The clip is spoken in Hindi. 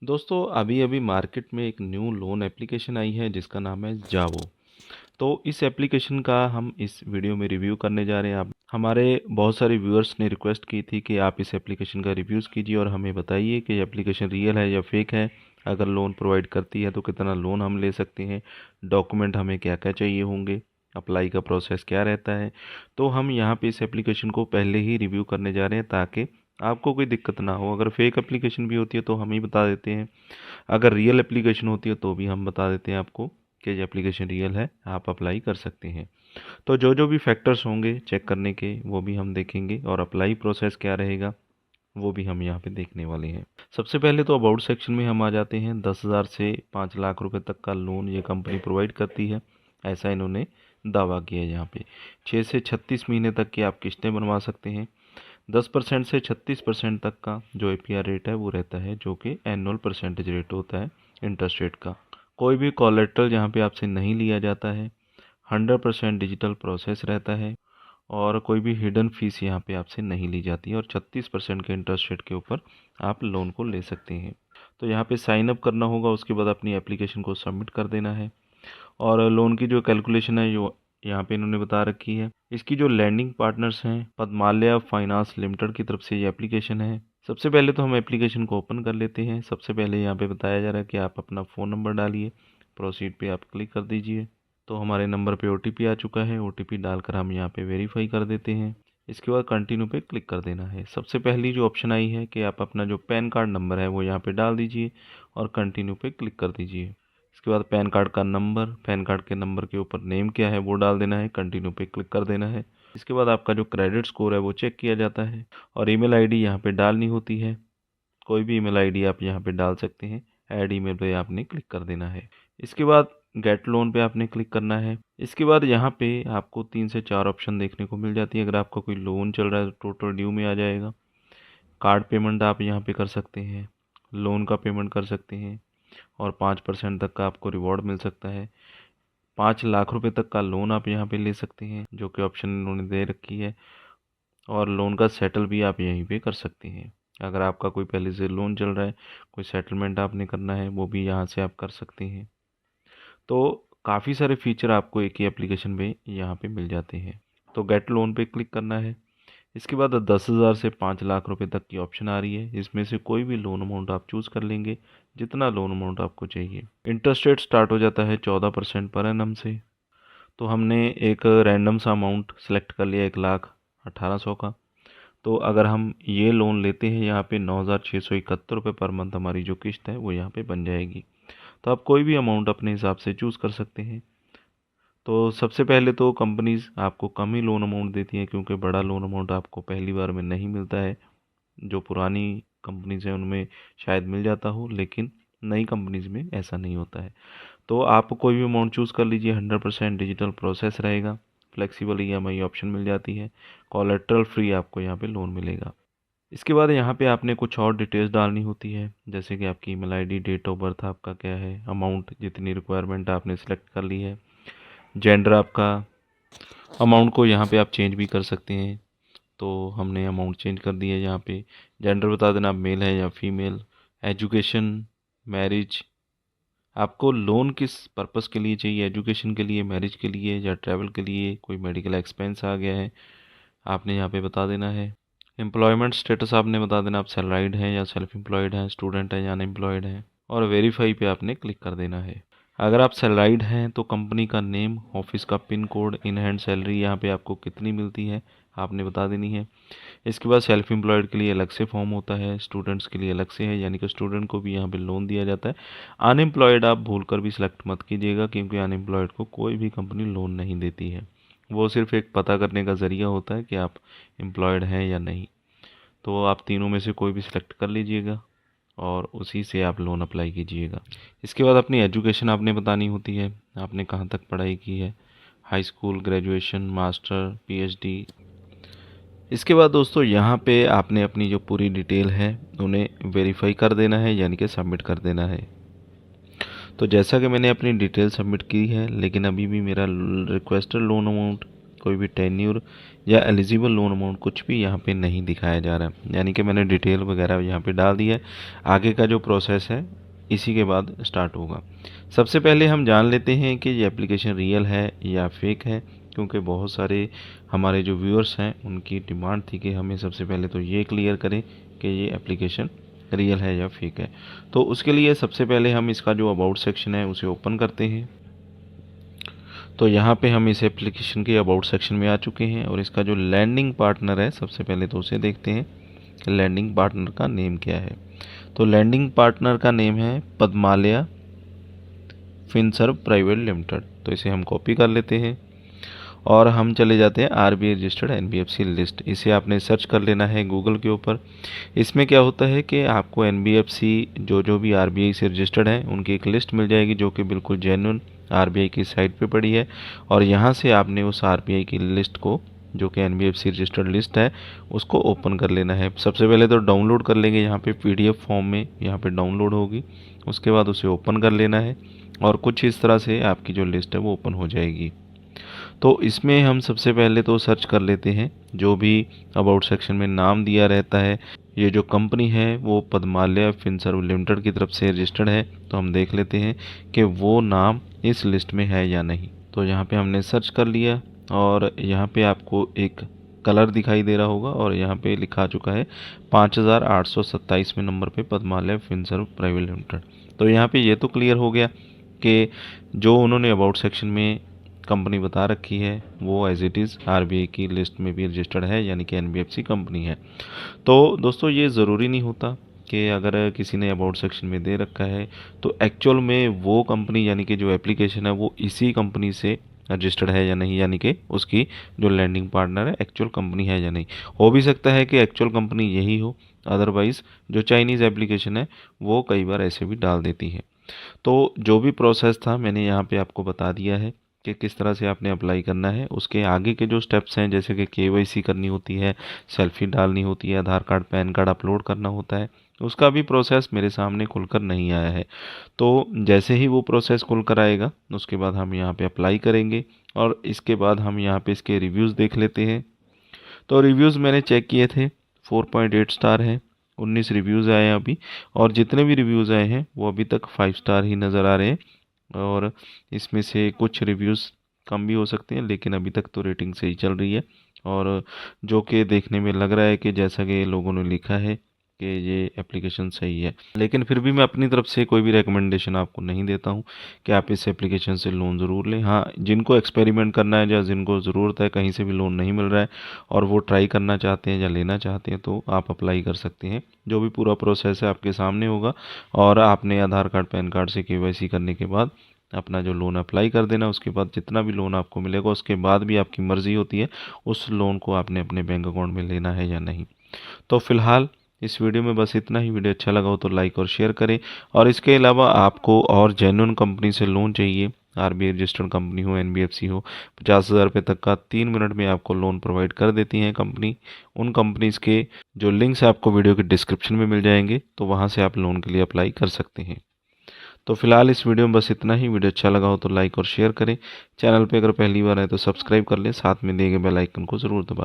दोस्तों अभी अभी मार्केट में एक न्यू लोन एप्लीकेशन आई है जिसका नाम है जावो। तो इस एप्लीकेशन का हम इस वीडियो में रिव्यू करने जा रहे हैं। आप हमारे बहुत सारे व्यूअर्स ने रिक्वेस्ट की थी कि आप इस एप्लीकेशन का रिव्यूज़ कीजिए और हमें बताइए कि एप्लीकेशन रियल है या फेक है। अगर लोन प्रोवाइड करती है तो कितना लोन हम ले सकते हैं, डॉक्यूमेंट हमें क्या क्या चाहिए होंगे, अप्लाई का प्रोसेस क्या रहता है। तो हम यहाँ पे इस एप्लीकेशन को पहले ही रिव्यू करने जा रहे हैं ताकि आपको कोई दिक्कत ना हो। अगर फेक एप्लीकेशन भी होती है तो हम ही बता देते हैं, अगर रियल एप्लीकेशन होती है तो भी हम बता देते हैं आपको कि ये एप्लीकेशन रियल है, आप अप्लाई कर सकते हैं। तो जो जो भी फैक्टर्स होंगे चेक करने के वो भी हम देखेंगे और अप्लाई प्रोसेस क्या रहेगा वो भी हम यहाँ पे देखने वाले हैं। सबसे पहले तो अबाउट सेक्शन में हम आ जाते हैं। 10,000 से 5 लाख रुपए तक का लोन ये कंपनी प्रोवाइड करती है, ऐसा इन्होंने दावा किया है। यहाँ पे 6 से 36 महीने तक की आप किस्तें बनवा सकते हैं। 10% से 36% तक का जो APR रेट है वो रहता है, जो कि एनुअल परसेंटेज रेट होता है इंटरेस्ट रेट का। कोई भी कोलेट्रल यहाँ पे आपसे नहीं लिया जाता है। 100% डिजिटल प्रोसेस रहता है और कोई भी हिडन फीस यहाँ पे आपसे नहीं ली जाती है और 36% के इंटरेस्ट रेट के ऊपर आप लोन को ले सकते हैं। तो यहाँ पे साइन अप करना होगा, उसके बाद अपनी एप्लीकेशन को सबमिट कर देना है और लोन की जो कैलकुलेशन है जो यहाँ पे इन्होंने बता रखी है। इसकी जो लैंडिंग पार्टनर्स हैं पद्मालया फाइनेंस लिमिटेड की तरफ से ये एप्लीकेशन है। सबसे पहले तो हम एप्लीकेशन को ओपन कर लेते हैं। सबसे पहले यहाँ पे बताया जा रहा है कि आप अपना फ़ोन नंबर डालिए, प्रोसीड पे आप क्लिक कर दीजिए। तो हमारे नंबर पे OTP आ चुका है, OTP डालकर हम यहाँ पे वेरीफाई कर देते हैं। इसके बाद कंटिन्यू पे क्लिक कर देना है। सबसे पहली जो ऑप्शन आई है कि आप अपना जो पैन कार्ड नंबर है वो यहाँ पे डाल दीजिए और कंटिन्यू पे क्लिक कर दीजिए। इसके बाद पैन कार्ड का नंबर, पैन कार्ड के नंबर के ऊपर नेम क्या है वो डाल देना है, कंटिन्यू पे क्लिक कर देना है। इसके बाद आपका जो क्रेडिट स्कोर है वो चेक किया जाता है और ईमेल आईडी यहाँ पे डालनी होती है। कोई भी ईमेल आईडी आप यहाँ पे डाल सकते हैं। ऐड ईमेल पे आपने क्लिक कर देना है। इसके बाद गेट लोन पे आपने क्लिक करना है। इसके बाद यहाँ पे आपको 3 से 4 ऑप्शन देखने को मिल जाती है। अगर आपका कोई लोन चल रहा है तो टोटल ड्यू में आ जाएगा। कार्ड पेमेंट आप यहाँ पे कर सकते हैं, लोन का पेमेंट कर सकते हैं और 5% तक का आपको रिवॉर्ड मिल सकता है। 5 लाख रुपए तक का लोन आप यहाँ पे ले सकते हैं, जो कि ऑप्शन इन्होंने दे रखी है। और लोन का सेटल भी आप यहीं पे कर सकते हैं। अगर आपका कोई पहले से लोन चल रहा है, कोई सेटलमेंट आपने करना है, वो भी यहाँ से आप कर सकते हैं। तो काफ़ी सारे फीचर आपको एक ही एप्लीकेशन में यहाँ पे मिल जाते हैं। तो गेट लोन पे क्लिक करना है। इसके बाद 10,000 से 5 लाख रुपए तक की ऑप्शन आ रही है। इसमें से कोई भी लोन अमाउंट आप चूज़ कर लेंगे, जितना लोन अमाउंट आपको चाहिए। इंटरेस्ट रेट स्टार्ट हो जाता है 14% पर एनम से। तो हमने एक रैंडम सा अमाउंट सेलेक्ट कर लिया, 1,18,100 का। तो अगर हम ये लोन लेते हैं यहाँ पे 9,671 रुपये पर मंथ हमारी जो किस्त है वो यहाँ पे बन जाएगी। तो आप कोई भी अमाउंट अपने हिसाब से चूज़ कर सकते हैं। तो सबसे पहले तो कंपनीज आपको कम ही लोन अमाउंट देती हैं, क्योंकि बड़ा लोन अमाउंट आपको पहली बार में नहीं मिलता है। जो पुरानी कंपनीज हैं उनमें शायद मिल जाता हो, लेकिन नई कंपनीज में ऐसा नहीं होता है। तो आप कोई भी अमाउंट चूज़ कर लीजिए। 100% डिजिटल प्रोसेस रहेगा। फ्लेक्सिबल EMI ऑप्शन मिल जाती है। कोलेट्रल फ्री आपको यहाँ पे लोन मिलेगा। इसके बाद यहाँ पे आपने कुछ और डिटेल्स डालनी होती है, जैसे कि आपकी email ID, date of birth आपका क्या है, अमाउंट जितनी रिक्वायरमेंट आपने सेलेक्ट कर ली है, जेंडर आपका। अमाउंट को यहाँ पे आप चेंज भी कर सकते हैं। तो हमने अमाउंट चेंज कर दी है। यहाँ पे जेंडर बता देना, आप मेल है या फीमेल। एजुकेशन, मैरिज, आपको लोन किस पर्पस के लिए चाहिए, एजुकेशन के लिए, मैरिज के लिए या ट्रैवल के लिए, कोई मेडिकल एक्सपेंस आ गया है आपने यहाँ पे बता देना है। एम्प्लॉयमेंट स्टेटस आपने बता देना, आप सैलराइड हैं या सेल्फ एम्प्लॉयड हैं, स्टूडेंट हैं या अनएम्प्लॉयड हैं। और वेरीफाई पे आपने क्लिक कर देना है। अगर आप सैलराइड हैं तो कंपनी का नेम, ऑफिस का pin code, in hand salary यहाँ पे आपको कितनी मिलती है आपने बता देनी है। इसके बाद सेल्फ एम्प्लॉयड के लिए अलग से फॉर्म होता है, स्टूडेंट्स के लिए अलग से है, यानी कि स्टूडेंट को भी यहाँ पे लोन दिया जाता है। अनएम्प्लॉयड आप भूल कर भी सिलेक्ट मत कीजिएगा, क्योंकि अनएम्प्लॉयड को कोई भी कंपनी लोन नहीं देती है। वो सिर्फ एक पता करने का ज़रिया होता है कि आप एम्प्लॉयड हैं या नहीं। तो आप तीनों में से कोई भी सिलेक्ट कर लीजिएगा और उसी से आप लोन अप्लाई कीजिएगा। इसके बाद अपनी एजुकेशन आपने बतानी होती है, आपने कहाँ तक पढ़ाई की है, high school, graduation, master, PhD। इसके बाद दोस्तों यहाँ पे आपने अपनी जो पूरी डिटेल है उन्हें वेरीफाई कर देना है, यानी कि सबमिट कर देना है। तो जैसा कि मैंने अपनी डिटेल सबमिट की है, लेकिन अभी भी मेरा रिक्वेस्टेड लोन अमाउंट, कोई भी टेन्यूर या एलिजिबल लोन अमाउंट कुछ भी यहाँ पे नहीं दिखाया जा रहा है, यानी कि मैंने डिटेल वगैरह यहाँ पे डाल दी है। आगे का जो प्रोसेस है इसी के बाद स्टार्ट होगा। सबसे पहले हम जान लेते हैं कि ये एप्लीकेशन रियल है या फेक है, क्योंकि बहुत सारे हमारे जो व्यूअर्स हैं उनकी डिमांड थी कि हमें सबसे पहले तो ये क्लियर करें कि ये एप्लीकेशन रियल है या फेक है। तो उसके लिए सबसे पहले हम इसका जो अबाउट सेक्शन है उसे ओपन करते हैं। तो यहाँ पे हम इस एप्लीकेशन के अबाउट सेक्शन में आ चुके हैं और इसका जो लैंडिंग पार्टनर है सबसे पहले तो उसे देखते हैं कि लैंडिंग पार्टनर का नेम क्या है। तो लैंडिंग पार्टनर का नेम है पद्मालया फिनसर्व प्राइवेट लिमिटेड। तो इसे हम कॉपी कर लेते हैं और हम चले जाते हैं आरबीआई रजिस्टर्ड एनबीएफसी लिस्ट। इसे आपने सर्च कर लेना है गूगल के ऊपर। इसमें क्या होता है कि आपको एनबीएफसी जो भी आरबीआई से रजिस्टर्ड हैं उनकी एक लिस्ट मिल जाएगी जो कि बिल्कुल जेन्युइन आरबीआई की साइट पे पड़ी है, और यहाँ से आपने उस आरबीआई की लिस्ट को, जो कि एनबीएफसी रजिस्टर्ड लिस्ट है, उसको ओपन कर लेना है। सबसे पहले तो डाउनलोड कर लेंगे, यहाँ पे पीडीएफ फॉर्म में यहाँ पे डाउनलोड होगी। उसके बाद उसे ओपन कर लेना है और कुछ इस तरह से आपकी जो लिस्ट है वो ओपन हो जाएगी। तो इसमें हम सबसे पहले तो सर्च कर लेते हैं, जो भी अबाउट सेक्शन में नाम दिया रहता है, ये जो कंपनी है वो पद्मालया फिनसर्व लिमिटेड की तरफ से रजिस्टर्ड है। तो हम देख लेते हैं कि वो नाम इस लिस्ट में है या नहीं। तो यहाँ पे हमने सर्च कर लिया और यहाँ पे आपको एक कलर दिखाई दे रहा होगा और यहाँ पे लिखा आ चुका है 5827 में नंबर पे पद्मालया फिनसर्व प्राइवेट लिमिटेड। तो यहाँ पे ये तो क्लियर हो गया कि जो उन्होंने अबाउट सेक्शन में कंपनी बता रखी है वो एज इट इज़ आरबीआई की लिस्ट में भी रजिस्टर्ड है, यानी कि एनबीएफसी कंपनी है। तो दोस्तों ये ज़रूरी नहीं होता कि अगर किसी ने अबाउट सेक्शन में दे रखा है तो एक्चुअल में वो कंपनी यानी कि जो एप्लीकेशन है वो इसी कंपनी से रजिस्टर्ड है या नहीं, यानी कि उसकी जो लैंडिंग पार्टनर है एक्चुअल कंपनी है या नहीं। हो भी सकता है कि एक्चुअल कंपनी यही हो, अदरवाइज़ जो चाइनीज़ एप्लीकेशन है वो कई बार ऐसे भी डाल देती है। तो जो भी प्रोसेस था मैंने यहाँ पे आपको बता दिया है कि किस तरह से आपने अप्लाई करना है। उसके आगे के जो स्टेप्स हैं, जैसे कि केवाईसी करनी होती है, सेल्फी डालनी होती है, आधार कार्ड पैन कार्ड अपलोड करना होता है, उसका भी प्रोसेस मेरे सामने खुलकर नहीं आया है। तो जैसे ही वो प्रोसेस खुलकर आएगा उसके बाद हम यहाँ पे अप्लाई करेंगे और इसके बाद हम यहाँ पे इसके रिव्यूज़ देख लेते हैं। तो रिव्यूज़ मैंने चेक किए थे, 4.8 स्टार हैं, 19 रिव्यूज़ आए हैं अभी, और जितने भी रिव्यूज़ आए हैं वो अभी तक 5 स्टार ही नज़र आ रहे हैं। और इसमें से कुछ रिव्यूज़ कम भी हो सकते हैं, लेकिन अभी तक तो रेटिंग सही चल रही है और जो कि देखने में लग रहा है कि जैसा कि लोगों ने लिखा है कि ये एप्लीकेशन सही है। लेकिन फिर भी मैं अपनी तरफ से कोई भी रिकमेंडेशन आपको नहीं देता हूँ कि आप इस एप्लीकेशन से लोन ज़रूर लें। हाँ, जिनको एक्सपेरिमेंट करना है या जिनको ज़रूरत है, कहीं से भी लोन नहीं मिल रहा है और वो ट्राई करना चाहते हैं या लेना चाहते हैं, तो आप अप्लाई कर सकते हैं। जो भी पूरा प्रोसेस है आपके सामने होगा और आपने आधार कार्ड पैन कार्ड से केवाईसी करने के बाद अपना जो लोन अप्लाई कर देना। उसके बाद जितना भी लोन आपको मिलेगा उसके बाद भी आपकी मर्ज़ी होती है उस लोन को आपने अपने बैंक अकाउंट में लेना है या नहीं। तो फिलहाल इस वीडियो में बस इतना ही। वीडियो अच्छा लगा हो तो लाइक और शेयर करें, और इसके अलावा आपको और जेन्युइन कंपनी से लोन चाहिए, आरबीआई रजिस्टर्ड कंपनी हो, एनबीएफसी हो, 50,000 रुपये तक का 3 मिनट में आपको लोन प्रोवाइड कर देती हैं कंपनी। उन कंपनीज़ के जो लिंक्स आपको वीडियो के डिस्क्रिप्शन में मिल जाएंगे, तो वहाँ से आप लोन के लिए अप्लाई कर सकते हैं। तो फिलहाल इस वीडियो में बस इतना ही। वीडियो अच्छा लगा हो तो लाइक और शेयर करें। चैनल पे अगर पहली बार है तो सब्सक्राइब कर लें, साथ में दिए गए बेल आइकन को ज़रूर दबा दें।